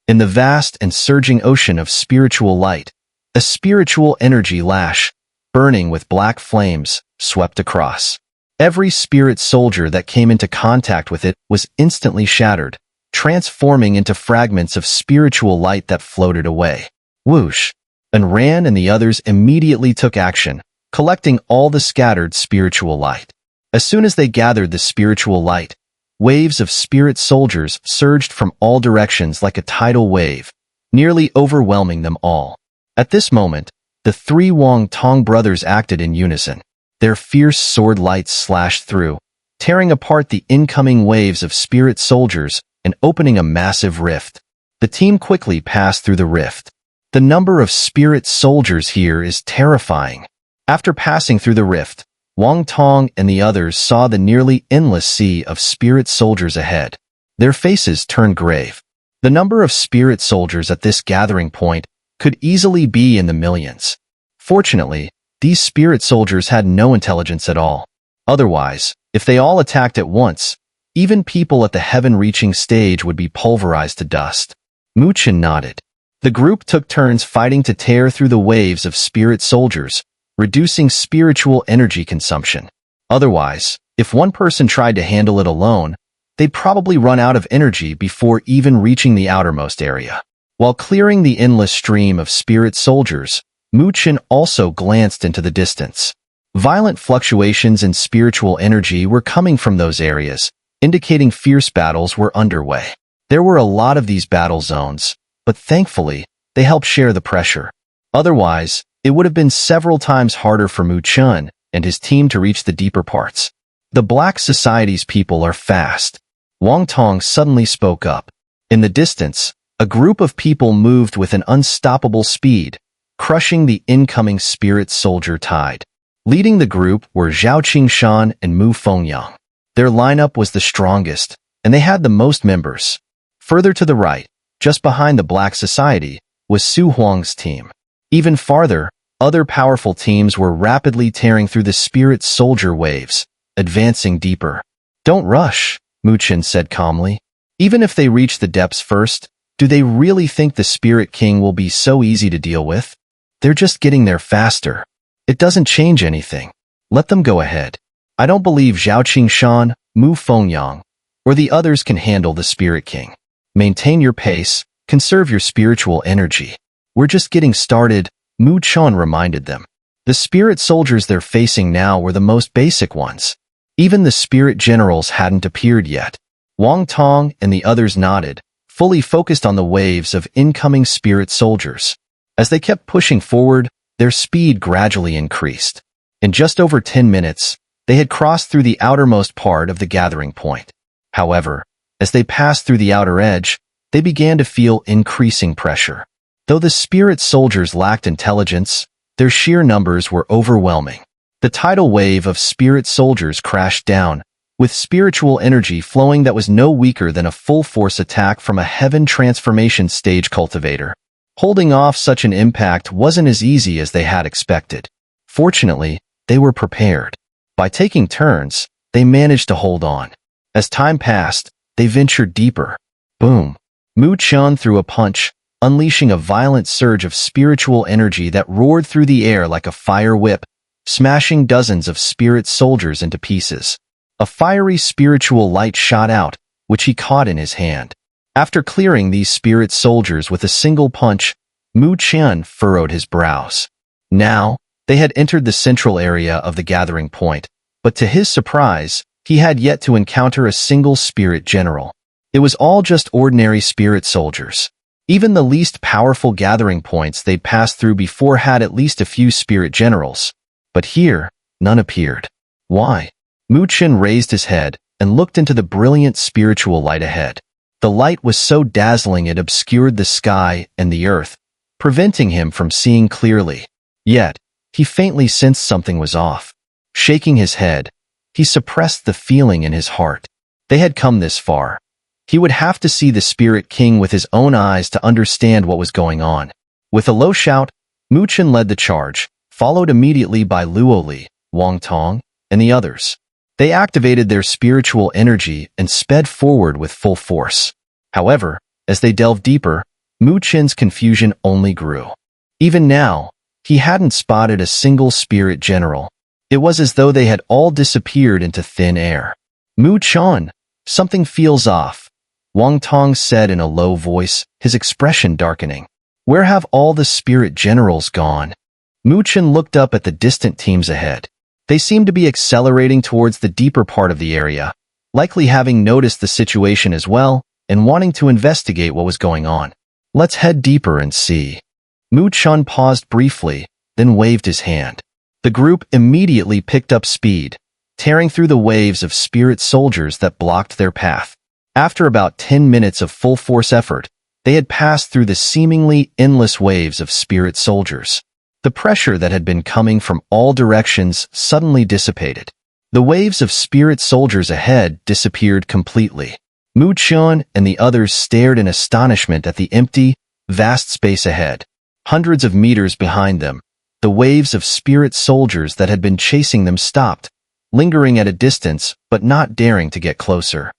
In the vast and surging ocean of spiritual light, a spiritual energy lash, burning with black flames, swept across. Every spirit soldier that came into contact with it was instantly shattered, transforming into fragments of spiritual light that floated away. Whoosh! And Ran and the others immediately took action, collecting all the scattered spiritual light. As soon as they gathered the spiritual light, waves of spirit soldiers surged from all directions like a tidal wave, nearly overwhelming them all. At this moment, the three Wang Tong brothers acted in unison. Their fierce sword lights slashed through, tearing apart the incoming waves of spirit soldiers and opening a massive rift. The team quickly passed through the rift. The number of spirit soldiers here is terrifying. After passing through the rift, Wang Tong and the others saw the nearly endless sea of spirit soldiers ahead. Their faces turned grave. The number of spirit soldiers at this gathering point could easily be in the millions. Fortunately, these spirit soldiers had no intelligence at all. Otherwise, if they all attacked at once, even people at the heaven-reaching stage would be pulverized to dust. Muchin nodded. The group took turns fighting to tear through the waves of spirit soldiers, reducing spiritual energy consumption. Otherwise, if one person tried to handle it alone, they'd probably run out of energy before even reaching the outermost area. While clearing the endless stream of spirit soldiers, Muchin also glanced into the distance. Violent fluctuations in spiritual energy were coming from those areas, indicating fierce battles were underway. There were a lot of these battle zones, but thankfully, they helped share the pressure. Otherwise, it would have been several times harder for Muchin and his team to reach the deeper parts. The Black Society's people are fast. Wang Tong suddenly spoke up. In the distance, a group of people moved with an unstoppable speed, crushing the incoming spirit soldier tide. Leading the group were Zhao Qingshan and Mu Fengyang. Their lineup was the strongest, and they had the most members. Further to the right, just behind the Black Society, was Su Huang's team. Even farther, other powerful teams were rapidly tearing through the spirit soldier waves, advancing deeper. "Don't rush," Muchin said calmly. "Even if they reach the depths first, do they really think the Spirit King will be so easy to deal with? They're just getting there faster. It doesn't change anything. Let them go ahead. I don't believe Zhao Qingshan, Mu Fengyang, or the others can handle the Spirit King. Maintain your pace, conserve your spiritual energy. We're just getting started," Muchin reminded them. The spirit soldiers they're facing now were the most basic ones. Even the spirit generals hadn't appeared yet. Wang Tong and the others nodded, fully focused on the waves of incoming spirit soldiers. As they kept pushing forward, their speed gradually increased. In just over 10 minutes, they had crossed through the outermost part of the gathering point. However, as they passed through the outer edge, they began to feel increasing pressure. Though the spirit soldiers lacked intelligence, their sheer numbers were overwhelming. The tidal wave of spirit soldiers crashed down, with spiritual energy flowing that was no weaker than a full-force attack from a heaven transformation stage cultivator. Holding off such an impact wasn't as easy as they had expected. Fortunately, they were prepared. By taking turns, they managed to hold on. As time passed, they ventured deeper. Boom! Muchin threw a punch, unleashing a violent surge of spiritual energy that roared through the air like a fire whip, smashing dozens of spirit soldiers into pieces. A fiery spiritual light shot out, which he caught in his hand. After clearing these spirit soldiers with a single punch, Muchin furrowed his brows. Now, they had entered the central area of the gathering point, but to his surprise, he had yet to encounter a single spirit general. It was all just ordinary spirit soldiers. Even the least powerful gathering points they'd passed through before had at least a few spirit generals. But here, none appeared. Why? Muchin raised his head and looked into the brilliant spiritual light ahead. The light was so dazzling it obscured the sky and the earth, preventing him from seeing clearly. Yet, he faintly sensed something was off. Shaking his head, he suppressed the feeling in his heart. They had come this far. He would have to see the Spirit King with his own eyes to understand what was going on. With a low shout, Muchin led the charge, followed immediately by Luoli, Wang Tong, and the others. They activated their spiritual energy and sped forward with full force. However, as they delved deeper, Muchin's confusion only grew. Even now, he hadn't spotted a single spirit general. It was as though they had all disappeared into thin air. Muchin, something feels off, Wang Tong said in a low voice, his expression darkening. Where have all the spirit generals gone? Muchin looked up at the distant teams ahead. They seemed to be accelerating towards the deeper part of the area, likely having noticed the situation as well and wanting to investigate what was going on. Let's head deeper and see. Muchin paused briefly, then waved his hand. The group immediately picked up speed, tearing through the waves of spirit soldiers that blocked their path. After about 10 minutes of full-force effort, they had passed through the seemingly endless waves of spirit soldiers. The pressure that had been coming from all directions suddenly dissipated. The waves of spirit soldiers ahead disappeared completely. Muchin and the others stared in astonishment at the empty, vast space ahead. Hundreds of meters behind them, the waves of spirit soldiers that had been chasing them stopped, lingering at a distance but not daring to get closer.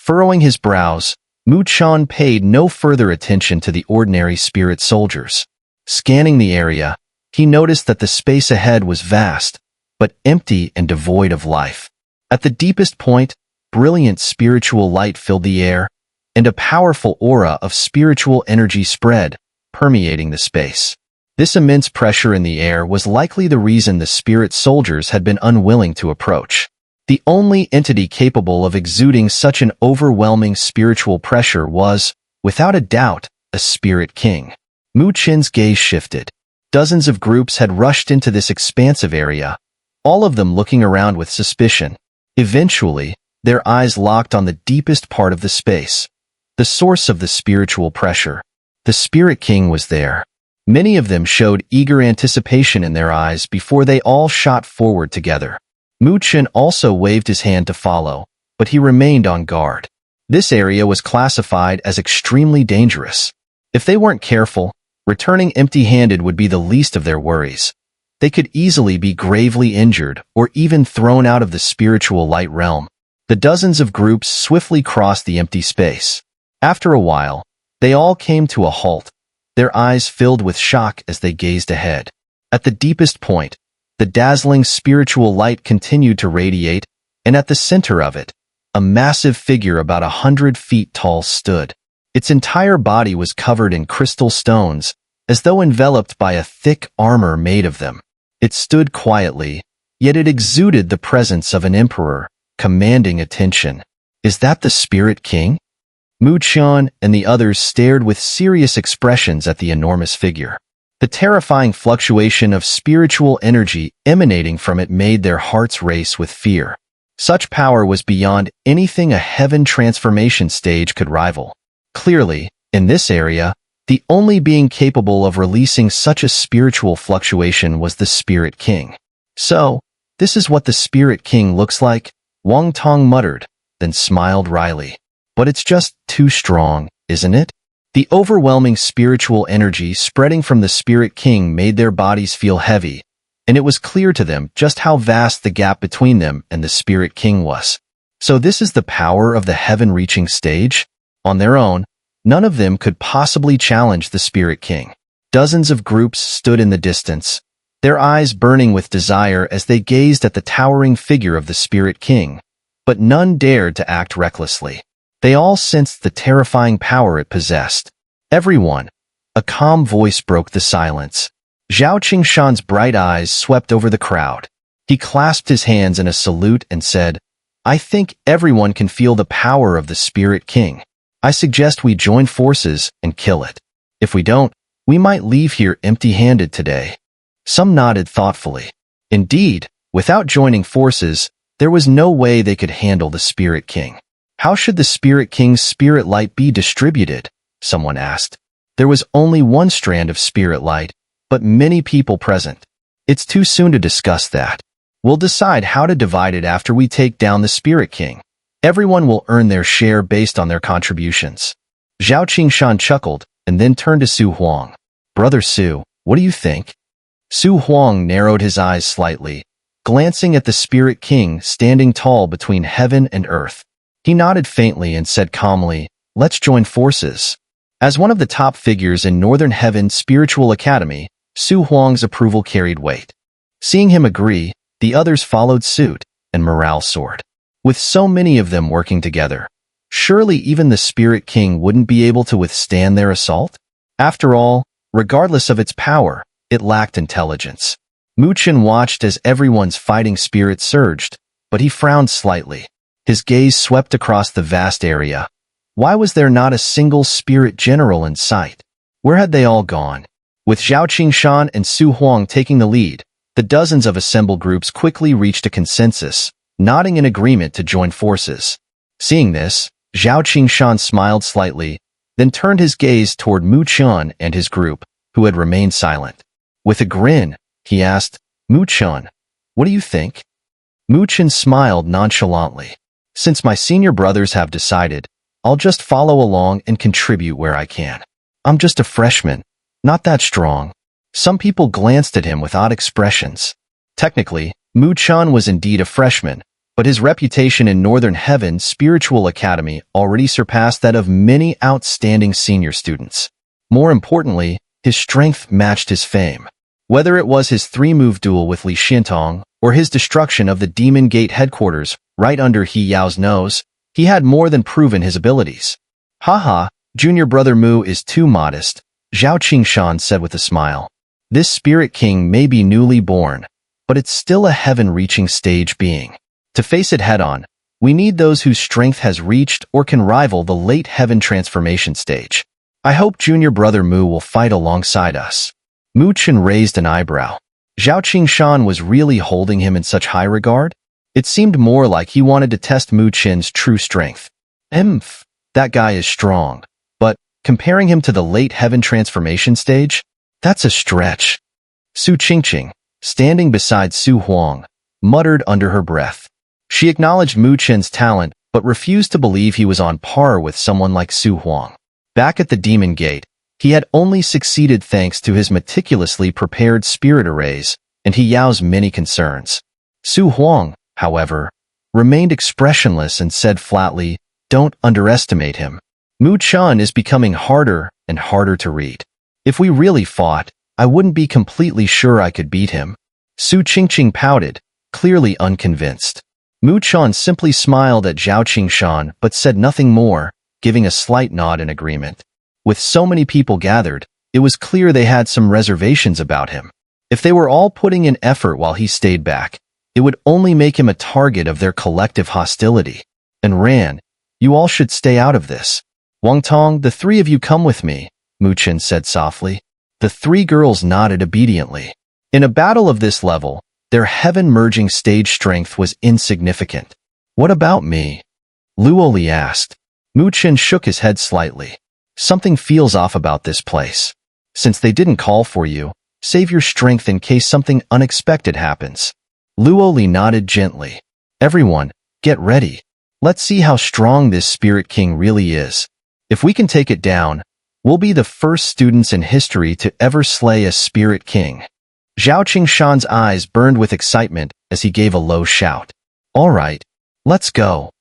Furrowing his brows, Muchin paid no further attention to the ordinary spirit soldiers. Scanning the area, he noticed that the space ahead was vast, but empty and devoid of life. At the deepest point, brilliant spiritual light filled the air, and a powerful aura of spiritual energy spread, permeating the space. This immense pressure in the air was likely the reason the spirit soldiers had been unwilling to approach. The only entity capable of exuding such an overwhelming spiritual pressure was, without a doubt, a spirit king. Muchin's gaze shifted. Dozens of groups had rushed into this expansive area, all of them looking around with suspicion. Eventually, their eyes locked on the deepest part of the space, the source of the spiritual pressure. The Spirit King was there. Many of them showed eager anticipation in their eyes before they all shot forward together. Muchin also waved his hand to follow, but he remained on guard. This area was classified as extremely dangerous. If they weren't careful, returning empty-handed would be the least of their worries. They could easily be gravely injured or even thrown out of the spiritual light realm. The dozens of groups swiftly crossed the empty space. After a while, they all came to a halt, their eyes filled with shock as they gazed ahead. At the deepest point, the dazzling spiritual light continued to radiate, and at the center of it, a massive figure about 100 feet tall stood. Its entire body was covered in crystal stones, as though enveloped by a thick armor made of them. It stood quietly, yet it exuded the presence of an emperor, commanding attention. Is that the Spirit King? Muchin and the others stared with serious expressions at the enormous figure. The terrifying fluctuation of spiritual energy emanating from it made their hearts race with fear. Such power was beyond anything a heaven transformation stage could rival. Clearly, in this area, the only being capable of releasing such a spiritual fluctuation was the Spirit King. So, this is what the Spirit King looks like, Wang Tong muttered, then smiled wryly. But it's just too strong, isn't it? The overwhelming spiritual energy spreading from the Spirit King made their bodies feel heavy, and it was clear to them just how vast the gap between them and the Spirit King was. So this is the power of the heaven-reaching stage? On their own, none of them could possibly challenge the Spirit King. Dozens of groups stood in the distance, their eyes burning with desire as they gazed at the towering figure of the Spirit King, but none dared to act recklessly. They all sensed the terrifying power it possessed. Everyone. A calm voice broke the silence. Zhao Qingshan's bright eyes swept over the crowd. He clasped his hands in a salute and said, I think everyone can feel the power of the Spirit King. I suggest we join forces and kill it. If we don't, we might leave here empty-handed today. Some nodded thoughtfully. Indeed, without joining forces, there was no way they could handle the Spirit King. How should the Spirit King's spirit light be distributed? Someone asked. There was only one strand of spirit light, but many people present. It's too soon to discuss that. We'll decide how to divide it after we take down the Spirit King. Everyone will earn their share based on their contributions. Zhao Qingshan chuckled and then turned to Su Huang. Brother Su, what do you think? Su Huang narrowed his eyes slightly, glancing at the Spirit King standing tall between heaven and earth. He nodded faintly and said calmly, Let's join forces. As one of the top figures in Northern Heaven's spiritual academy, Su Huang's approval carried weight. Seeing him agree, the others followed suit, and morale soared. With so many of them working together, surely even the Spirit King wouldn't be able to withstand their assault? After all, regardless of its power, it lacked intelligence. Muchin watched as everyone's fighting spirit surged, but he frowned slightly. His gaze swept across the vast area. Why was there not a single spirit general in sight? Where had they all gone? With Zhao Qingshan and Su Huang taking the lead, the dozens of assembled groups quickly reached a consensus, nodding in agreement to join forces. Seeing this, Zhao Qingshan smiled slightly, then turned his gaze toward Muchin and his group, who had remained silent. With a grin, he asked, "Muchin, what do you think?" Muchin smiled nonchalantly. "Since my senior brothers have decided, I'll just follow along and contribute where I can. I'm just a freshman, not that strong." Some people glanced at him with odd expressions. Technically, Muchin was indeed a freshman, but his reputation in Northern Heaven's spiritual academy already surpassed that of many outstanding senior students. More importantly, his strength matched his fame. Whether it was his 3-move duel with Li Xintong or his destruction of the Demon Gate headquarters right under He Yao's nose, he had more than proven his abilities. "Haha, junior brother Mu is too modest," Zhao Qingshan said with a smile. "This Spirit King may be newly born, but it's still a heaven-reaching stage being. To face it head-on, we need those whose strength has reached or can rival the late heaven transformation stage. I hope junior brother Mu will fight alongside us." Muchin raised an eyebrow. Zhao Qingshan was really holding him in such high regard? It seemed more like he wanted to test Muchin's true strength. That guy is strong, but comparing him to the late heaven transformation stage? That's a stretch. Su Qingqing, standing beside Su Huang, muttered under her breath. She acknowledged Muchin's talent, but refused to believe he was on par with someone like Su Huang. Back at the Demon Gate, he had only succeeded thanks to his meticulously prepared spirit arrays and He Yao's many concerns. Su Huang, however, remained expressionless and said flatly, "Don't underestimate him. Muchin is becoming harder and harder to read. If we really fought, I wouldn't be completely sure I could beat him." Su Qingqing pouted, clearly unconvinced. Muchin simply smiled at Zhao Qingshan but said nothing more, giving a slight nod in agreement. With so many people gathered, it was clear they had some reservations about him. If they were all putting in effort while he stayed back, it would only make him a target of their collective hostility. "And Ran, you all should stay out of this. Wang Tong, the 3 of you come with me," Muchin said softly. The 3 girls nodded obediently. In a battle of this level, their heaven-merging stage strength was insignificant. "What about me?" Luoli asked. Muchin shook his head slightly. "Something feels off about this place. Since they didn't call for you, save your strength in case something unexpected happens." Luoli nodded gently. "Everyone, get ready. Let's see how strong this Spirit King really is. If we can take it down, we'll be the first students in history to ever slay a Spirit King." Zhao Qingshan's eyes burned with excitement as he gave a low shout. "All right, let's go."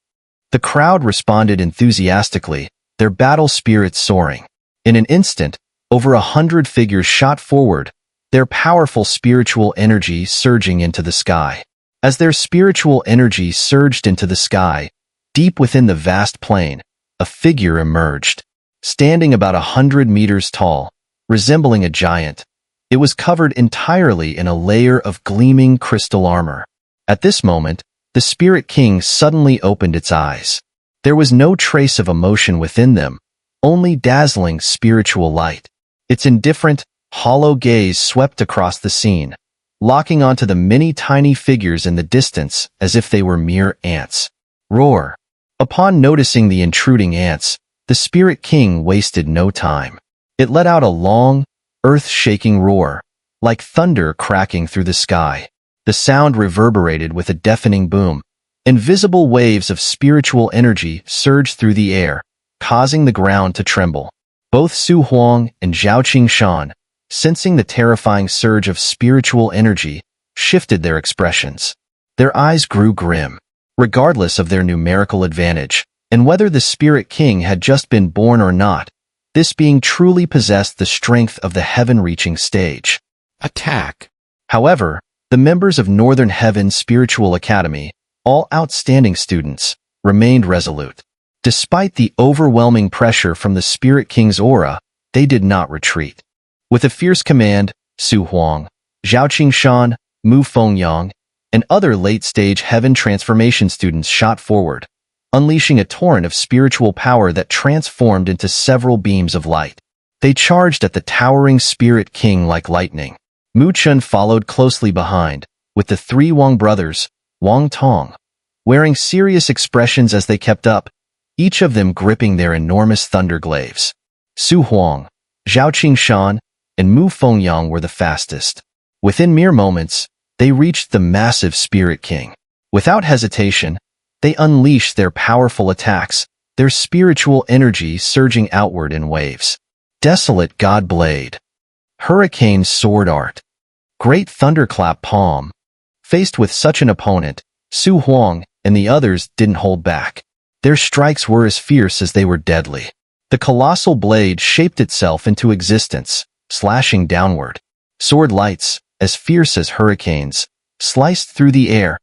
The crowd responded enthusiastically, their battle spirits soaring. In an instant, over 100 figures shot forward, their powerful spiritual energy surging into the sky. As their spiritual energy surged into the sky, deep within the vast plain, a figure emerged. Standing about 100 meters tall, resembling a giant, it was covered entirely in a layer of gleaming crystal armor. At this moment, the Spirit King suddenly opened its eyes. There was no trace of emotion within them, only dazzling spiritual light. Its indifferent, hollow gaze swept across the scene, locking onto the many tiny figures in the distance as if they were mere ants. Roar! Upon noticing the intruding ants, the Spirit King wasted no time. It let out a long, earth-shaking roar, like thunder cracking through the sky. The sound reverberated with a deafening boom. Invisible waves of spiritual energy surged through the air, causing the ground to tremble. Both Su Huang and Zhao Qingshan, sensing the terrifying surge of spiritual energy, shifted their expressions. Their eyes grew grim. Regardless of their numerical advantage, and whether the Spirit King had just been born or not, this being truly possessed the strength of the heaven-reaching stage. Attack. However, the members of Northern Heaven Spiritual Academy, all outstanding students, remained resolute. Despite the overwhelming pressure from the Spirit King's aura, they did not retreat. With a fierce command, Su Huang, Zhao Qingshan, Mu Fengyang, and other late-stage heaven transformation students shot forward, unleashing a torrent of spiritual power that transformed into several beams of light. They charged at the towering Spirit King like lightning. Muchin followed closely behind, with the three Wang brothers, Wang Tong, wearing serious expressions as they kept up, each of them gripping their enormous thunder glaives. Su Huang, Zhao Qingshan, and Mu Fengyang were the fastest. Within mere moments, they reached the massive Spirit King. Without hesitation, they unleashed their powerful attacks, their spiritual energy surging outward in waves. Desolate God Blade, Hurricane Sword Art, Great Thunderclap Palm. Faced with such an opponent, Su Huang and the others didn't hold back. Their strikes were as fierce as they were deadly. The colossal blade shaped itself into existence, slashing downward. Sword lights, as fierce as hurricanes, sliced through the air,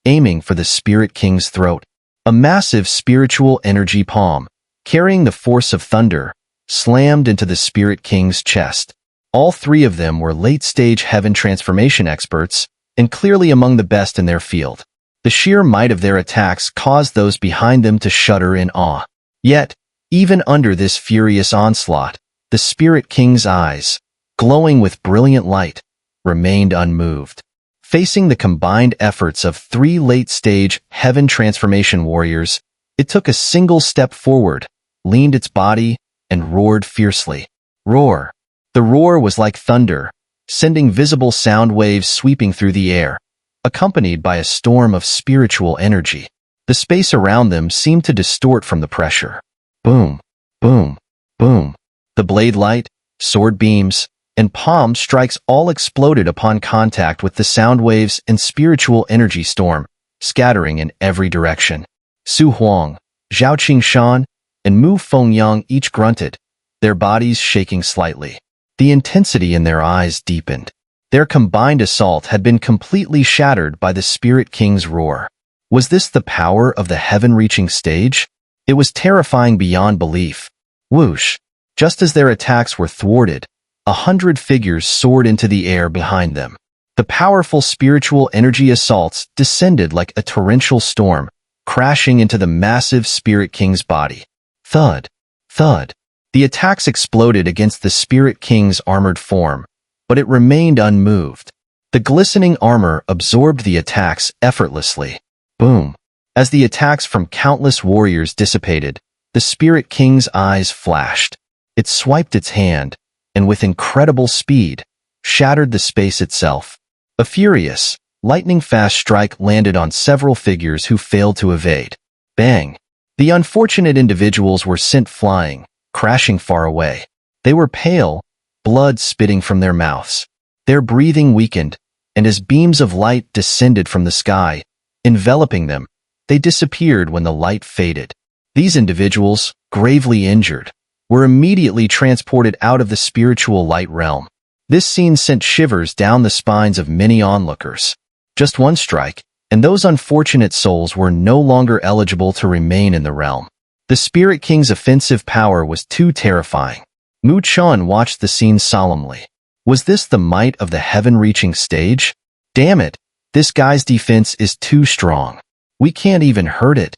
aiming for the Spirit King's throat. A massive spiritual energy palm, carrying the force of thunder, slammed into the Spirit King's chest. All three of them were late-stage heaven transformation experts, and clearly among the best in their field. The sheer might of their attacks caused those behind them to shudder in awe. Yet, even under this furious onslaught, the Spirit King's eyes, glowing with brilliant light, remained unmoved. Facing the combined efforts of three late-stage heaven transformation warriors, it took a single step forward, leaned its body, and roared fiercely. Roar. The roar was like thunder, sending visible sound waves sweeping through the air, accompanied by a storm of spiritual energy. The space around them seemed to distort from the pressure. Boom, boom, boom. The blade light, sword beams, and palm strikes all exploded upon contact with the sound waves and spiritual energy storm, scattering in every direction. Su Huang, Zhao Qingshan, and Mu Fengyang each grunted, their bodies shaking slightly. The intensity in their eyes deepened. Their combined assault had been completely shattered by the Spirit King's roar. Was this the power of the heaven-reaching stage? It was terrifying beyond belief. Whoosh! Just as their attacks were thwarted, 100 figures soared into the air behind them. The powerful spiritual energy assaults descended like a torrential storm, crashing into the massive Spirit King's body. Thud! Thud! The attacks exploded against the Spirit King's armored form, but it remained unmoved. The glistening armor absorbed the attacks effortlessly. Boom! As the attacks from countless warriors dissipated, the Spirit King's eyes flashed. It swiped its hand, and with incredible speed, shattered the space itself. A furious, lightning-fast strike landed on several figures who failed to evade. Bang! The unfortunate individuals were sent flying, crashing far away. They were pale, blood spitting from their mouths. Their breathing weakened, and as beams of light descended from the sky, enveloping them, they disappeared when the light faded. These individuals, gravely injured, were immediately transported out of the spiritual light realm. This scene sent shivers down the spines of many onlookers. Just one strike, and those unfortunate souls were no longer eligible to remain in the realm. The Spirit King's offensive power was too terrifying. Muchin watched the scene solemnly. Was this the might of the heaven-reaching stage? Damn it, this guy's defense is too strong. We can't even hurt it.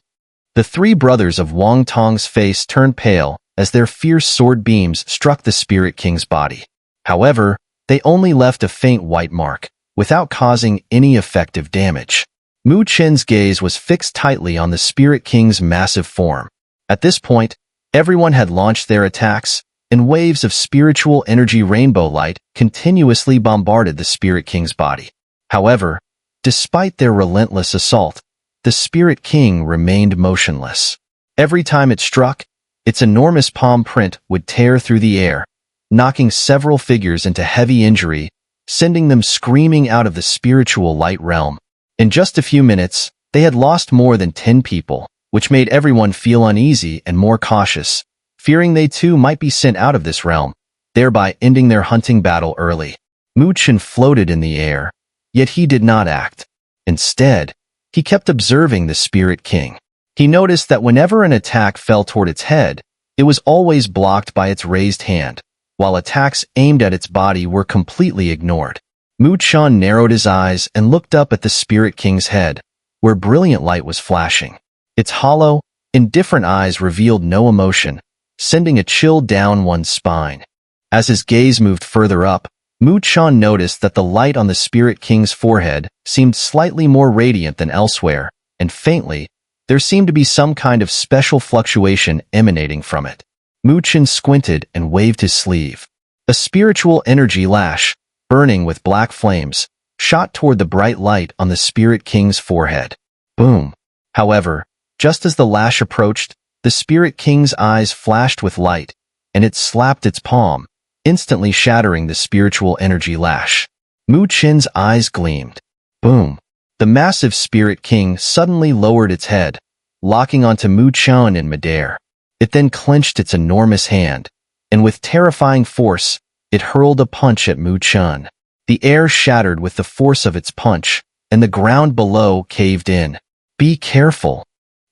The three brothers of Wang Tong's face turned pale as their fierce sword beams struck the Spirit King's body. However, they only left a faint white mark, without causing any effective damage. Muchin's gaze was fixed tightly on the Spirit King's massive form. At this point, everyone had launched their attacks, and waves of spiritual energy rainbow light continuously bombarded the Spirit King's body. However, despite their relentless assault, the Spirit King remained motionless. Every time it struck, its enormous palm print would tear through the air, knocking several figures into heavy injury, sending them screaming out of the spiritual light realm. In just a few minutes, they had lost more than 10 people, which made everyone feel uneasy and more cautious, fearing they too might be sent out of this realm, thereby ending their hunting battle early. Muchin floated in the air, yet he did not act. Instead, he kept observing the Spirit King. He noticed that whenever an attack fell toward its head, it was always blocked by its raised hand, while attacks aimed at its body were completely ignored. Muchin narrowed his eyes and looked up at the Spirit King's head, where brilliant light was flashing. Its hollow, indifferent eyes revealed no emotion, sending a chill down one's spine. As his gaze moved further up, Muchin noticed that the light on the Spirit King's forehead seemed slightly more radiant than elsewhere, and faintly, there seemed to be some kind of special fluctuation emanating from it. Muchin squinted and waved his sleeve. A spiritual energy lash, burning with black flames, shot toward the bright light on the Spirit King's forehead. Boom! However, just as the lash approached, the Spirit King's eyes flashed with light, and it slapped its palm, instantly shattering the spiritual energy lash. Muchin's eyes gleamed. Boom! The massive Spirit King suddenly lowered its head, locking onto Muchin in midair. It then clenched its enormous hand, and with terrifying force, it hurled a punch at Muchin. The air shattered with the force of its punch, and the ground below caved in. "Be careful!"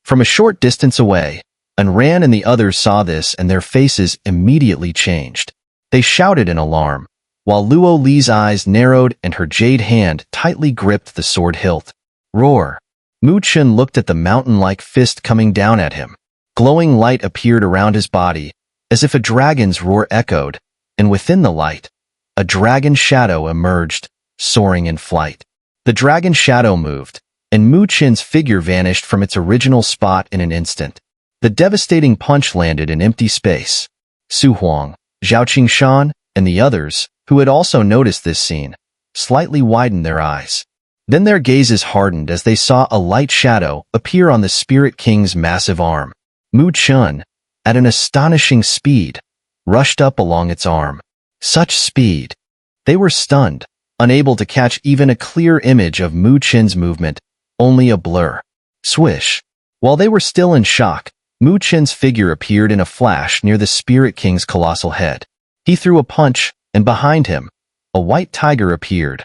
From a short distance away, Xun'er and the others saw this and their faces immediately changed. They shouted in alarm, while Luo Li's eyes narrowed and her jade hand tightly gripped the sword hilt. Roar! Muchin looked at the mountain-like fist coming down at him. Glowing light appeared around his body, as if a dragon's roar echoed, and within the light, a dragon shadow emerged, soaring in flight. The dragon shadow moved, and Muchin's figure vanished from its original spot in an instant. The devastating punch landed in empty space. Su Huang, Zhao Qingshan, and the others, who had also noticed this scene, slightly widened their eyes. Then their gazes hardened as they saw a light shadow appear on the Spirit King's massive arm. Muchin, at an astonishing speed, rushed up along its arm. Such speed! They were stunned, unable to catch even a clear image of Muchin's movement, only a blur. Swish! While they were still in shock, Muchin's figure appeared in a flash near the Spirit King's colossal head. He threw a punch, and behind him, a white tiger appeared,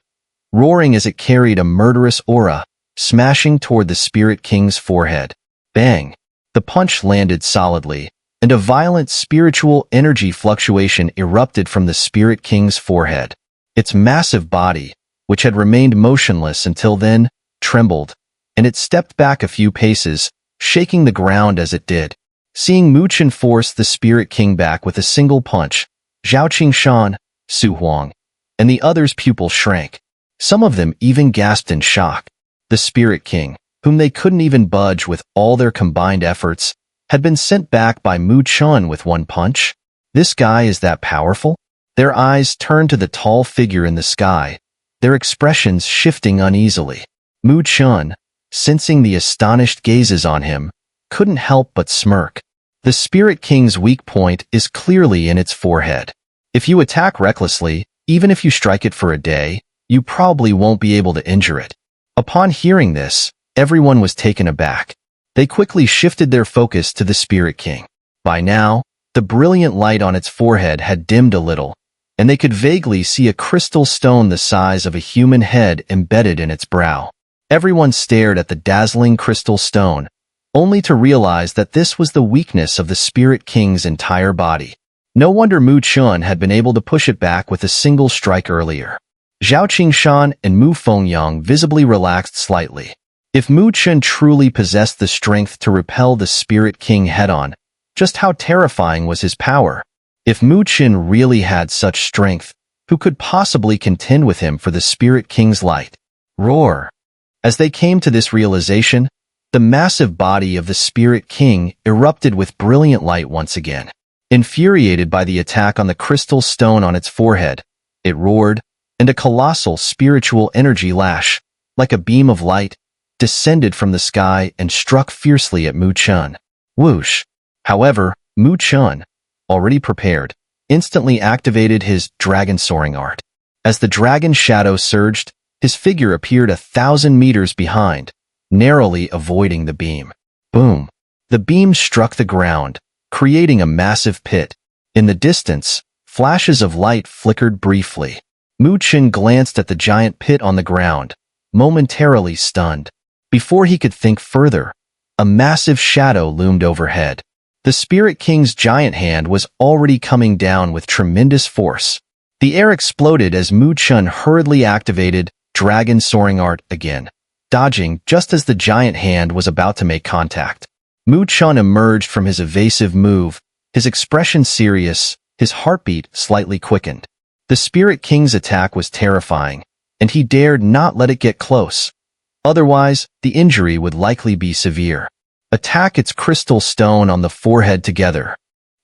roaring as it carried a murderous aura, smashing toward the Spirit King's forehead. Bang! The punch landed solidly, and a violent spiritual energy fluctuation erupted from the Spirit King's forehead. Its massive body, which had remained motionless until then, trembled, and it stepped back a few paces, shaking the ground as it did. Seeing Muchin force the Spirit King back with a single punch, Zhao Qingshan, Su Huang, and the others' pupils shrank. Some of them even gasped in shock. The Spirit King, whom they couldn't even budge with all their combined efforts, had been sent back by Muchin with one punch? This guy is that powerful? Their eyes turned to the tall figure in the sky, their expressions shifting uneasily. Muchin, sensing the astonished gazes on him, couldn't help but smirk. The Spirit King's weak point is clearly in its forehead. If you attack recklessly, even if you strike it for a day, you probably won't be able to injure it. Upon hearing this, everyone was taken aback. They quickly shifted their focus to the Spirit King. By now, the brilliant light on its forehead had dimmed a little, and they could vaguely see a crystal stone the size of a human head embedded in its brow. Everyone stared at the dazzling crystal stone, only to realize that this was the weakness of the Spirit King's entire body. No wonder Muchin had been able to push it back with a single strike earlier. Zhao Qingshan and Mu Fengyang visibly relaxed slightly. If Muchin truly possessed the strength to repel the Spirit King head-on, just how terrifying was his power? If Muchin really had such strength, who could possibly contend with him for the Spirit King's light? Roar! As they came to this realization, the massive body of the Spirit King erupted with brilliant light once again. Infuriated by the attack on the crystal stone on its forehead, it roared, and a colossal spiritual energy lash, like a beam of light, descended from the sky and struck fiercely at Muchin. Whoosh! However, Muchin, already prepared, instantly activated his dragon soaring art. As the dragon shadow surged, his figure appeared 1,000 meters behind, narrowly avoiding the beam. Boom! The beam struck the ground, creating a massive pit. In the distance, flashes of light flickered briefly. Muchin glanced at the giant pit on the ground, momentarily stunned. Before he could think further, a massive shadow loomed overhead. The Spirit King's giant hand was already coming down with tremendous force. The air exploded as Muchin hurriedly activated Dragon Soaring Art again, dodging just as the giant hand was about to make contact. Muchin emerged from his evasive move, his expression serious, his heartbeat slightly quickened. The Spirit King's attack was terrifying, and he dared not let it get close. Otherwise, the injury would likely be severe. Attack its crystal stone on the forehead together.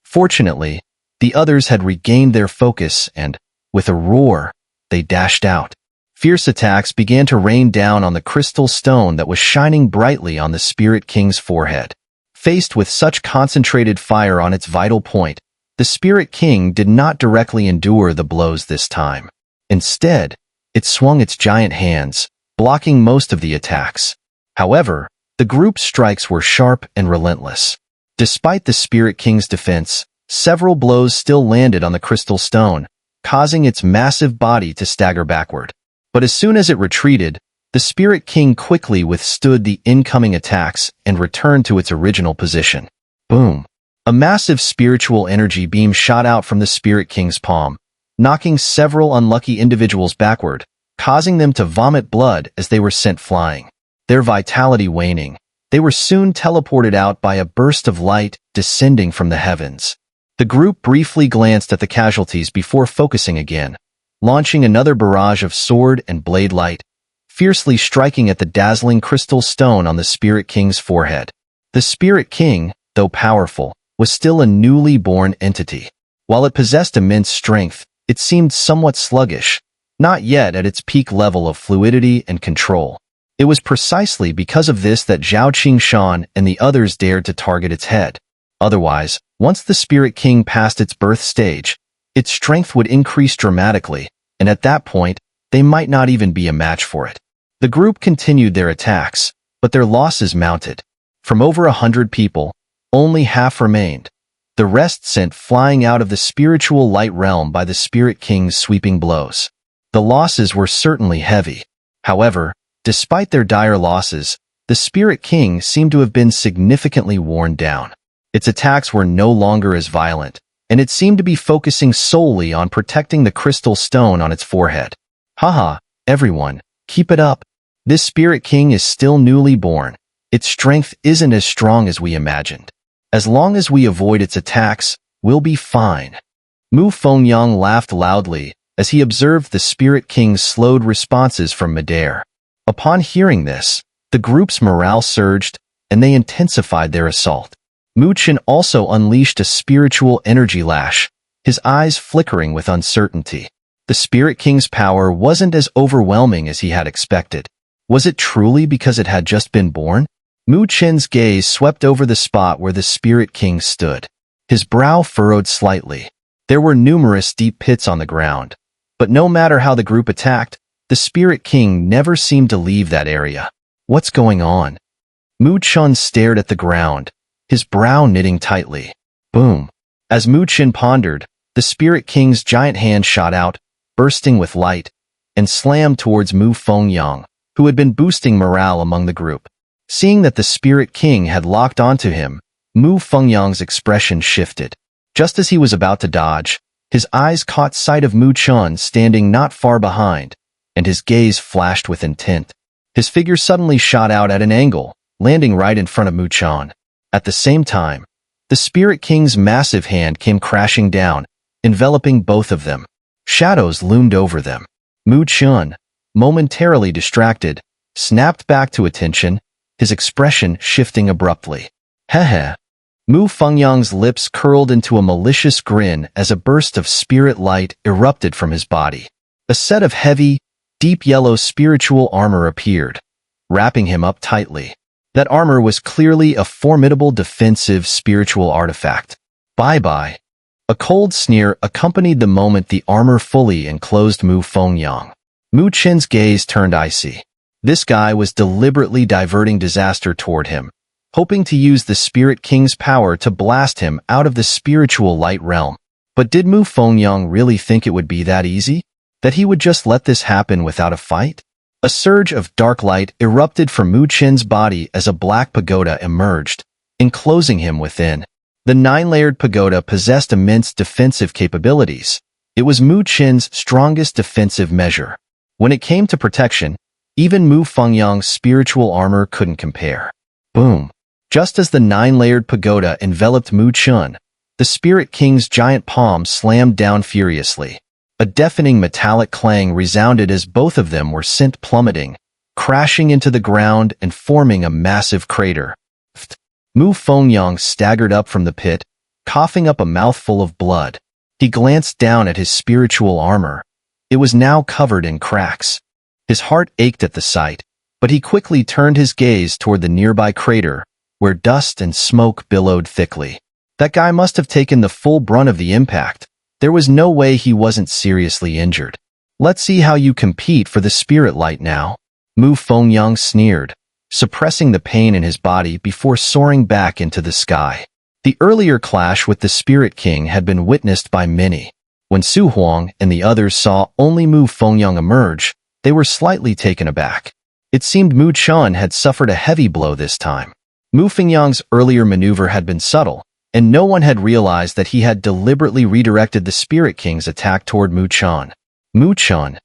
Fortunately, the others had regained their focus and, with a roar, they dashed out. Fierce attacks began to rain down on the crystal stone that was shining brightly on the Spirit King's forehead. Faced with such concentrated fire on its vital point, the Spirit King did not directly endure the blows this time. Instead, it swung its giant hands, blocking most of the attacks. However, the group's strikes were sharp and relentless. Despite the Spirit King's defense, several blows still landed on the crystal stone, causing its massive body to stagger backward. But as soon as it retreated, the Spirit King quickly withstood the incoming attacks and returned to its original position. Boom! A massive spiritual energy beam shot out from the Spirit King's palm, knocking several unlucky individuals backward, causing them to vomit blood as they were sent flying. Their vitality waning, they were soon teleported out by a burst of light descending from the heavens. The group briefly glanced at the casualties before focusing again, launching another barrage of sword and blade light, fiercely striking at the dazzling crystal stone on the Spirit King's forehead. The Spirit King, though powerful, was still a newly born entity. While it possessed immense strength, it seemed somewhat sluggish, not yet at its peak level of fluidity and control. It was precisely because of this that Zhao Qingshan and the others dared to target its head. Otherwise, once the Spirit King passed its birth stage, its strength would increase dramatically, and at that point, they might not even be a match for it. The group continued their attacks, but their losses mounted. From over 100 people, only half remained. The rest sent flying out of the spiritual light realm by the Spirit King's sweeping blows. The losses were certainly heavy. However, despite their dire losses, the Spirit King seemed to have been significantly worn down. Its attacks were no longer as violent, and it seemed to be focusing solely on protecting the crystal stone on its forehead. Haha, everyone, keep it up. This Spirit King is still newly born. Its strength isn't as strong as we imagined. As long as we avoid its attacks, we'll be fine. Mu Fengyang laughed loudly as he observed the Spirit King's slowed responses from midair. Upon hearing this, the group's morale surged, and they intensified their assault. Muchin also unleashed a spiritual energy lash, his eyes flickering with uncertainty. The Spirit King's power wasn't as overwhelming as he had expected. Was it truly because it had just been born? Muchin's gaze swept over the spot where the Spirit King stood. His brow furrowed slightly. There were numerous deep pits on the ground, but no matter how the group attacked, the Spirit King never seemed to leave that area. What's going on? Muchin stared at the ground, his brow knitting tightly. Boom! As Muchin pondered, the Spirit King's giant hand shot out, bursting with light, and slammed towards Mu Fengyang, who had been boosting morale among the group. Seeing that the Spirit King had locked onto him, Mu Fengyang's expression shifted. Just as he was about to dodge, his eyes caught sight of Muchin standing not far behind, and his gaze flashed with intent. His figure suddenly shot out at an angle, landing right in front of Muchin. At the same time, the Spirit King's massive hand came crashing down, enveloping both of them. Shadows loomed over them. Muchin, momentarily distracted, snapped back to attention, his expression shifting abruptly. Heh. Mu Fengyang's lips curled into a malicious grin as a burst of spirit light erupted from his body. A set of heavy, deep yellow spiritual armor appeared, wrapping him up tightly. That armor was clearly a formidable defensive spiritual artifact. Bye-bye. A cold sneer accompanied the moment the armor fully enclosed Mu Fengyang. Muchin's gaze turned icy. This guy was deliberately diverting disaster toward him, hoping to use the Spirit King's power to blast him out of the spiritual light realm. But did Mu Fengyang really think it would be that easy? That he would just let this happen without a fight? A surge of dark light erupted from Muchin's body as a black pagoda emerged, enclosing him within. The 9-layered pagoda possessed immense defensive capabilities. It was Muchin's strongest defensive measure. When it came to protection, even Mu Fengyang's spiritual armor couldn't compare. Boom! Just as the 9-layered pagoda enveloped Muchin, the Spirit King's giant palm slammed down furiously. A deafening metallic clang resounded as both of them were sent plummeting, crashing into the ground and forming a massive crater. Mu Fengyang staggered up from the pit, coughing up a mouthful of blood. He glanced down at his spiritual armor. It was now covered in cracks. His heart ached at the sight, but he quickly turned his gaze toward the nearby crater, where dust and smoke billowed thickly. That guy must have taken the full brunt of the impact. There was no way he wasn't seriously injured. Let's see how you compete for the spirit light now. Mu Fengyang sneered, suppressing the pain in his body before soaring back into the sky. The earlier clash with the Spirit King had been witnessed by many. When Su Huang and the others saw only Mu Fengyang emerge, they were slightly taken aback. It seemed Muchin had suffered a heavy blow this time. Mu Fengyang's earlier maneuver had been subtle, and no one had realized that he had deliberately redirected the Spirit King's attack toward Muchin. Muchin.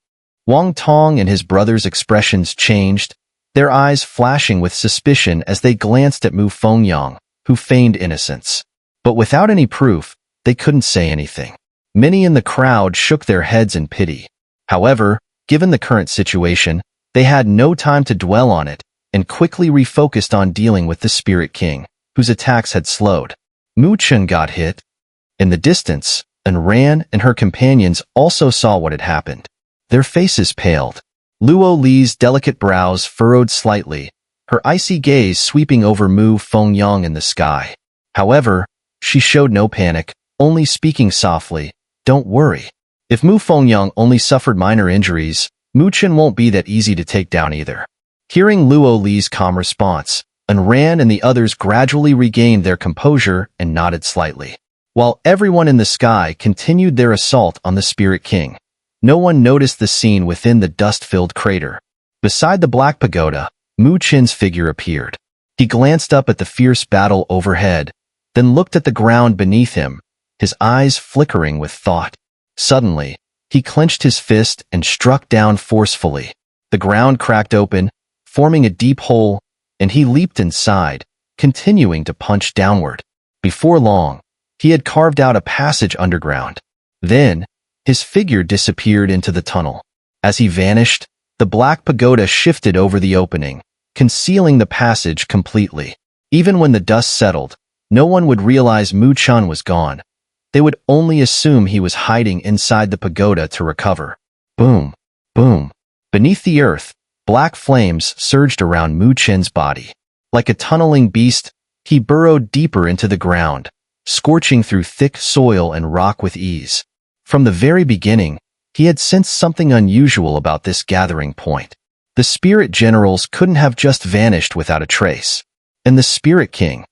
Wang Tong and his brother's expressions changed, their eyes flashing with suspicion as they glanced at Mu Fengyang, who feigned innocence. But without any proof, they couldn't say anything. Many in the crowd shook their heads in pity. However, given the current situation, they had no time to dwell on it and quickly refocused on dealing with the Spirit King, whose attacks had slowed. Muchin got hit. In the distance, Xun'er and her companions also saw what had happened. Their faces paled. Luo Li's delicate brows furrowed slightly, her icy gaze sweeping over Mu Fengyang in the sky. However, she showed no panic, only speaking softly, "Don't worry. If Mu Fengyang only suffered minor injuries, Muchin won't be that easy to take down either." Hearing Luo Li's calm response, Xun'er and the others gradually regained their composure and nodded slightly. While everyone in the sky continued their assault on the Spirit King, no one noticed the scene within the dust-filled crater. Beside the black pagoda, Muchin's figure appeared. He glanced up at the fierce battle overhead, then looked at the ground beneath him, his eyes flickering with thought. Suddenly, he clenched his fist and struck down forcefully. The ground cracked open, forming a deep hole, and he leaped inside, continuing to punch downward. Before long, he had carved out a passage underground. Then, his figure disappeared into the tunnel. As he vanished, the black pagoda shifted over the opening, concealing the passage completely. Even when the dust settled, no one would realize Muchin was gone. They would only assume he was hiding inside the pagoda to recover. Boom, boom. Beneath the earth, black flames surged around Muchin's body. Like a tunneling beast, he burrowed deeper into the ground, scorching through thick soil and rock with ease. From the very beginning, he had sensed something unusual about this gathering point. The spirit generals couldn't have just vanished without a trace. And the Spirit King,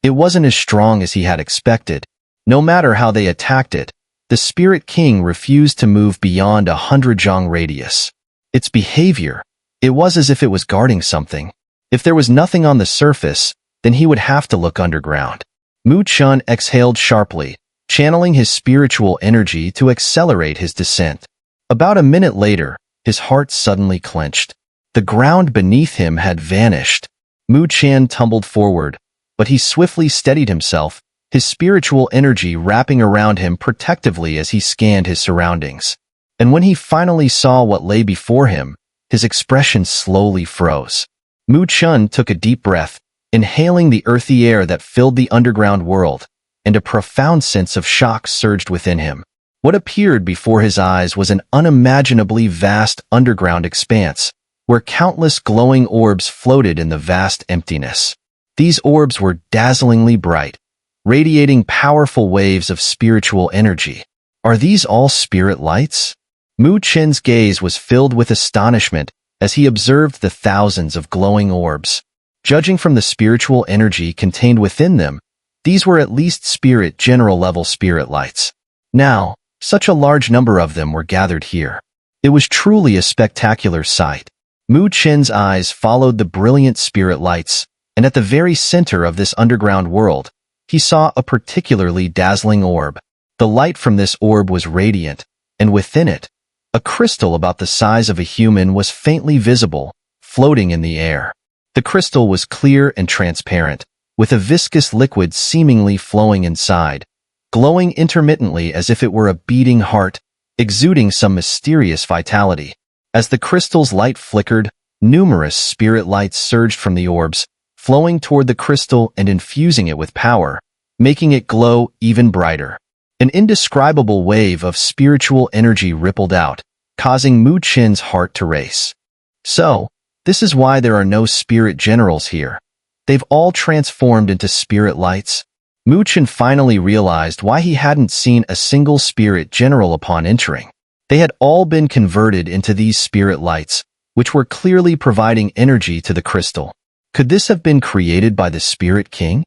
it wasn't as strong as he had expected. No matter how they attacked it, the Spirit King refused to move beyond 100 zhang radius. Its behavior, it was as if it was guarding something. If there was nothing on the surface, then he would have to look underground. Muchin exhaled sharply, channeling his spiritual energy to accelerate his descent. About a minute later, his heart suddenly clenched. The ground beneath him had vanished. Muchin tumbled forward, but he swiftly steadied himself, his spiritual energy wrapping around him protectively as he scanned his surroundings. And when he finally saw what lay before him, his expression slowly froze. Muchin took a deep breath, inhaling the earthy air that filled the underground world, and a profound sense of shock surged within him. What appeared before his eyes was an unimaginably vast underground expanse, where countless glowing orbs floated in the vast emptiness. These orbs were dazzlingly bright, radiating powerful waves of spiritual energy. Are these all spirit lights? Muchin's gaze was filled with astonishment as he observed the thousands of glowing orbs. Judging from the spiritual energy contained within them, these were at least spirit general level spirit lights. Now, such a large number of them were gathered here. It was truly a spectacular sight. Muchin's eyes followed the brilliant spirit lights, and at the very center of this underground world, he saw a particularly dazzling orb. The light from this orb was radiant, and within it, a crystal about the size of a human was faintly visible, floating in the air. The crystal was clear and transparent, with a viscous liquid seemingly flowing inside, glowing intermittently as if it were a beating heart, exuding some mysterious vitality. As the crystal's light flickered, numerous spirit lights surged from the orbs, flowing toward the crystal and infusing it with power, making it glow even brighter. An indescribable wave of spiritual energy rippled out, causing Muchin's heart to race. So, this is why there are no spirit generals here. They've all transformed into spirit lights. Muchin finally realized why he hadn't seen a single spirit general upon entering. They had all been converted into these spirit lights, which were clearly providing energy to the crystal. Could this have been created by the Spirit King?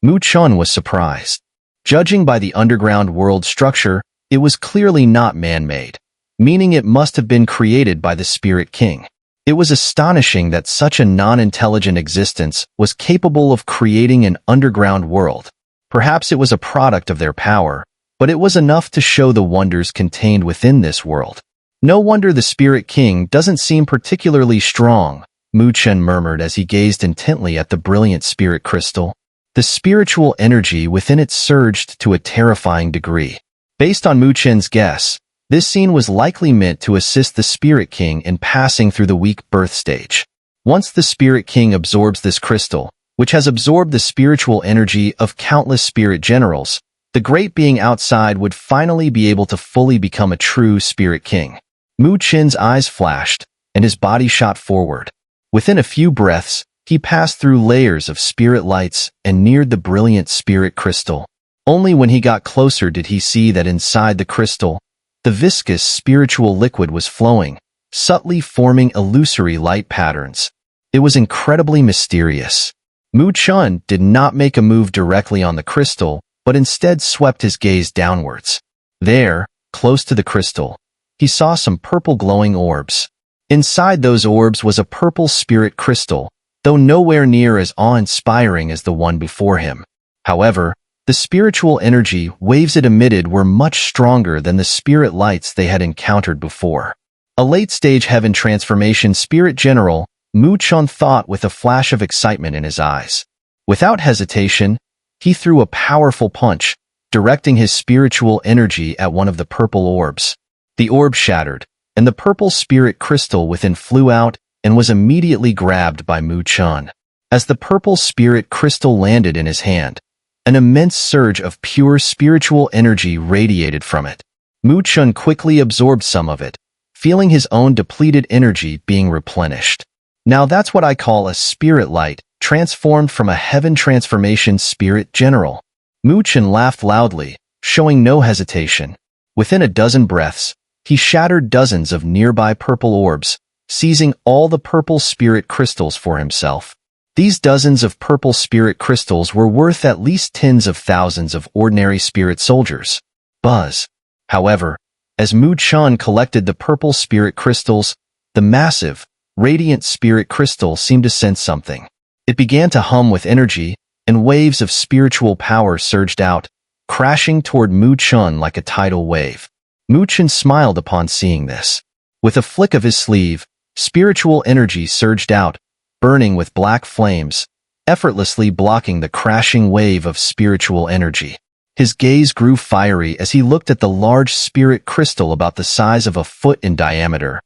Muchin was surprised. Judging by the underground world structure, it was clearly not man-made, meaning it must have been created by the Spirit King. It was astonishing that such a non-intelligent existence was capable of creating an underground world. Perhaps it was a product of their power, but it was enough to show the wonders contained within this world. No wonder the Spirit King doesn't seem particularly strong, Muchin murmured as he gazed intently at the brilliant spirit crystal. The spiritual energy within it surged to a terrifying degree. Based on Muchin's guess, this scene was likely meant to assist the Spirit King in passing through the weak birth stage. Once the Spirit King absorbs this crystal, which has absorbed the spiritual energy of countless spirit generals, the great being outside would finally be able to fully become a true Spirit King. Muchin's eyes flashed, and his body shot forward. Within a few breaths, he passed through layers of spirit lights and neared the brilliant spirit crystal. Only when he got closer did he see that inside the crystal, the viscous spiritual liquid was flowing, subtly forming illusory light patterns. It was incredibly mysterious. Muchin did not make a move directly on the crystal, but instead swept his gaze downwards. There, close to the crystal, he saw some purple glowing orbs. Inside those orbs was a purple spirit crystal, though nowhere near as awe-inspiring as the one before him. However, the spiritual energy waves it emitted were much stronger than the spirit lights they had encountered before. A late-stage heaven transformation spirit general, Muchin thought with a flash of excitement in his eyes. Without hesitation, he threw a powerful punch, directing his spiritual energy at one of the purple orbs. The orb shattered, and the purple spirit crystal within flew out and was immediately grabbed by Muchin. As the purple spirit crystal landed in his hand, an immense surge of pure spiritual energy radiated from it. Muchin quickly absorbed some of it, feeling his own depleted energy being replenished. Now that's what I call a spirit light, transformed from a heaven transformation spirit general. Muchin laughed loudly, showing no hesitation. Within a dozen breaths, he shattered dozens of nearby purple orbs, seizing all the purple spirit crystals for himself. These dozens of purple spirit crystals were worth at least tens of thousands of ordinary spirit soldiers. Buzz. However, as Muchin collected the purple spirit crystals, the massive, radiant spirit crystal seemed to sense something. It began to hum with energy, and waves of spiritual power surged out, crashing toward Muchin like a tidal wave. Muchin smiled upon seeing this. With a flick of his sleeve, spiritual energy surged out, burning with black flames, effortlessly blocking the crashing wave of spiritual energy. His gaze grew fiery as he looked at the large spirit crystal about the size of a foot in diameter.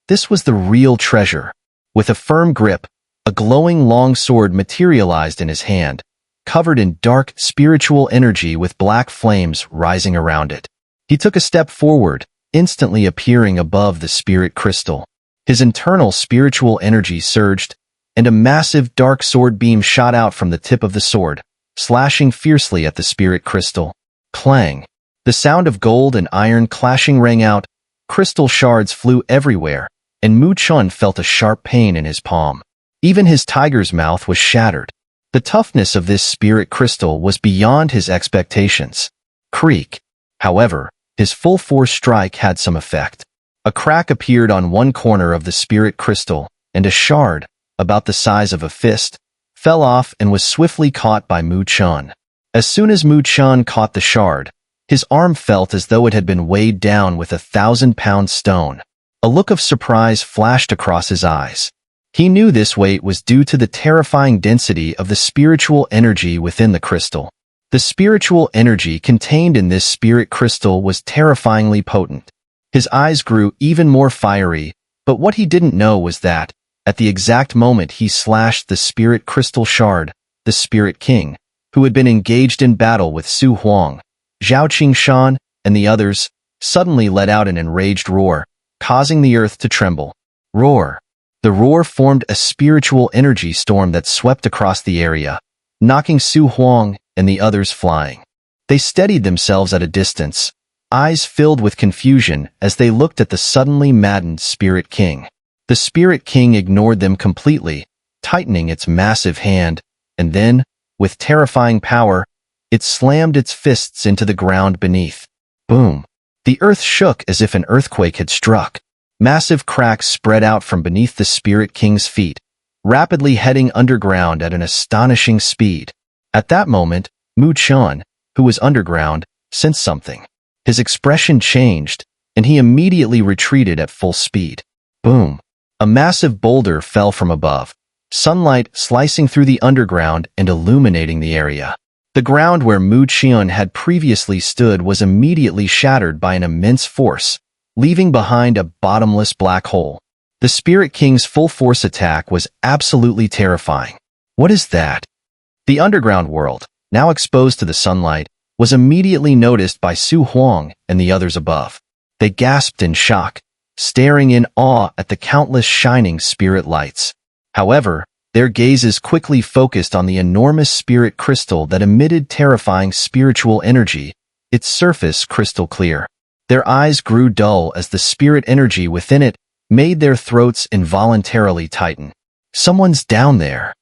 This was the real treasure. With a firm grip, a glowing long sword materialized in his hand, covered in dark spiritual energy with black flames rising around it. He took a step forward, instantly appearing above the spirit crystal. His internal spiritual energy surged, and a massive dark sword beam shot out from the tip of the sword, slashing fiercely at the spirit crystal. Clang! The sound of gold and iron clashing rang out, crystal shards flew everywhere, and Muchin felt a sharp pain in his palm. Even his tiger's mouth was shattered. The toughness of this spirit crystal was beyond his expectations. Creak. However, his full-force strike had some effect. A crack appeared on one corner of the spirit crystal, and a shard, about the size of a fist, fell off and was swiftly caught by Muchin. As soon as Muchin caught the shard, his arm felt as though it had been weighed down with a 1,000-pound stone. A look of surprise flashed across his eyes. He knew this weight was due to the terrifying density of the spiritual energy within the crystal. The spiritual energy contained in this spirit crystal was terrifyingly potent. His eyes grew even more fiery, but what he didn't know was that, at the exact moment he slashed the spirit crystal shard, the Spirit King, who had been engaged in battle with Su Huang, Zhao Qingshan, and the others, suddenly let out an enraged roar, causing the earth to tremble. Roar. The roar formed a spiritual energy storm that swept across the area, knocking Su Huang and the others flying. They steadied themselves at a distance, eyes filled with confusion as they looked at the suddenly maddened Spirit King. The Spirit King ignored them completely, tightening its massive hand, and then, with terrifying power, it slammed its fists into the ground beneath. Boom! The earth shook as if an earthquake had struck. Massive cracks spread out from beneath the Spirit King's feet, rapidly heading underground at an astonishing speed. At that moment, Muchin, who was underground, sensed something. His expression changed, and he immediately retreated at full speed. Boom! A massive boulder fell from above, sunlight slicing through the underground and illuminating the area. The ground where Muchin had previously stood was immediately shattered by an immense force, leaving behind a bottomless black hole. The Spirit King's full-force attack was absolutely terrifying. What is that? The underground world, now exposed to the sunlight, was immediately noticed by Su Huang and the others above. They gasped in shock, staring in awe at the countless shining spirit lights. However, their gazes quickly focused on the enormous spirit crystal that emitted terrifying spiritual energy, its surface crystal clear. Their eyes grew dull as the spirit energy within it made their throats involuntarily tighten. Someone's down there.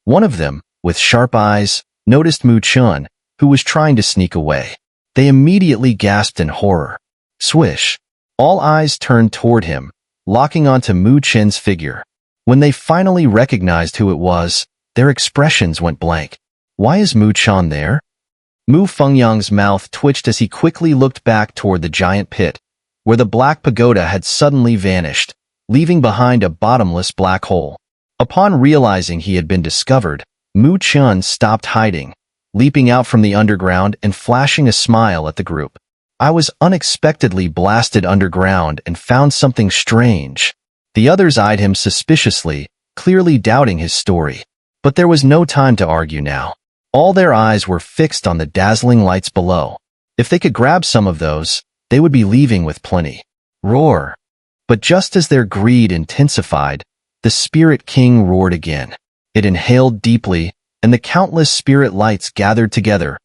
One of them, with sharp eyes, noticed Muchin, who was trying to sneak away. They immediately gasped in horror. Swish! All eyes turned toward him, locking onto Muchin's figure. When they finally recognized who it was, their expressions went blank. Why is Muchin there? Mu Fengyang's mouth twitched as he quickly looked back toward the giant pit, where the black pagoda had suddenly vanished, leaving behind a bottomless black hole. Upon realizing he had been discovered, Muchin stopped hiding, leaping out from the underground and flashing a smile at the group. I was unexpectedly blasted underground and found something strange. The others eyed him suspiciously, clearly doubting his story. But there was no time to argue now. All their eyes were fixed on the dazzling lights below. If they could grab some of those, they would be leaving with plenty. Roar! But just as their greed intensified, the Spirit King roared again. It inhaled deeply, and the countless spirit lights gathered together,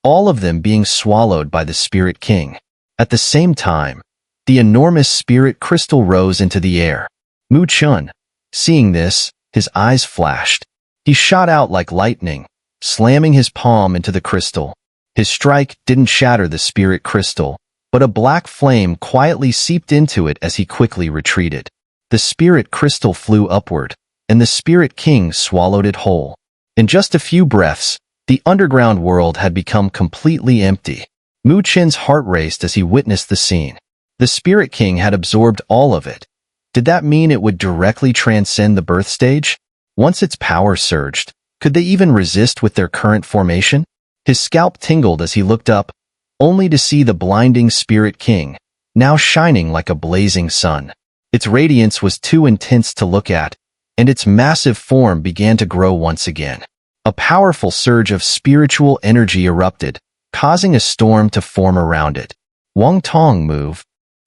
all of them being swallowed by the Spirit King. At the same time, the enormous spirit crystal rose into the air. Muchin, seeing this, his eyes flashed. He shot out like lightning, slamming his palm into the crystal. His strike didn't shatter the spirit crystal, but a black flame quietly seeped into it as he quickly retreated. The spirit crystal flew upward, and the Spirit King swallowed it whole. In just a few breaths, the underground world had become completely empty. Muchin's heart raced as he witnessed the scene. The Spirit King had absorbed all of it. Did that mean it would directly transcend the birth stage? Once its power surged, could they even resist with their current formation? His scalp tingled as he looked up, only to see the blinding Spirit King, now shining like a blazing sun. Its radiance was too intense to look at, and its massive form began to grow once again. A powerful surge of spiritual energy erupted, causing a storm to form around it. Wang Tong, move!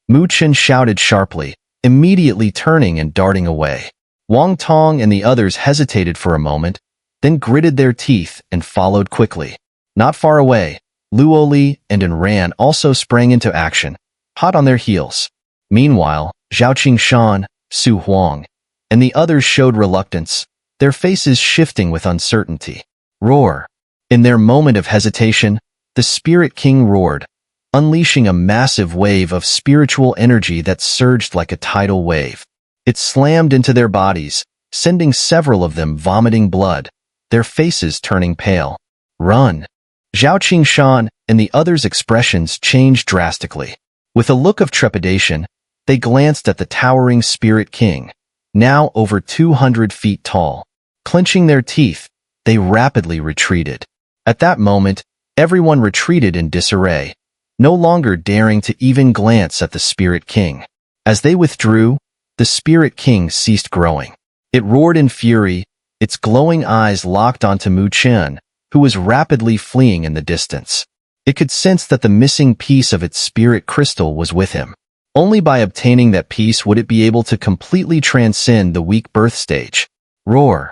Muchin shouted sharply, immediately turning and darting away. Wang Tong and the others hesitated for a moment, then gritted their teeth and followed quickly. Not far away, Luoli and Ran also sprang into action, hot on their heels. Meanwhile, Zhao Qingshan, Su Huang, and the others showed reluctance, their faces shifting with uncertainty. Roar. In their moment of hesitation, the Spirit King roared, unleashing a massive wave of spiritual energy that surged like a tidal wave. It slammed into their bodies, sending several of them vomiting blood, their faces turning pale. Run! Zhao Qingshan and the others' expressions changed drastically. With a look of trepidation, they glanced at the towering Spirit King, now over 200 feet tall. Clenching their teeth, they rapidly retreated. At that moment, everyone retreated in disarray, no longer daring to even glance at the Spirit King. As they withdrew, the Spirit King ceased growing. It roared in fury, its glowing eyes locked onto Muchin, who was rapidly fleeing in the distance. It could sense that the missing piece of its spirit crystal was with him. Only by obtaining that piece would it be able to completely transcend the weak birth stage. Roar.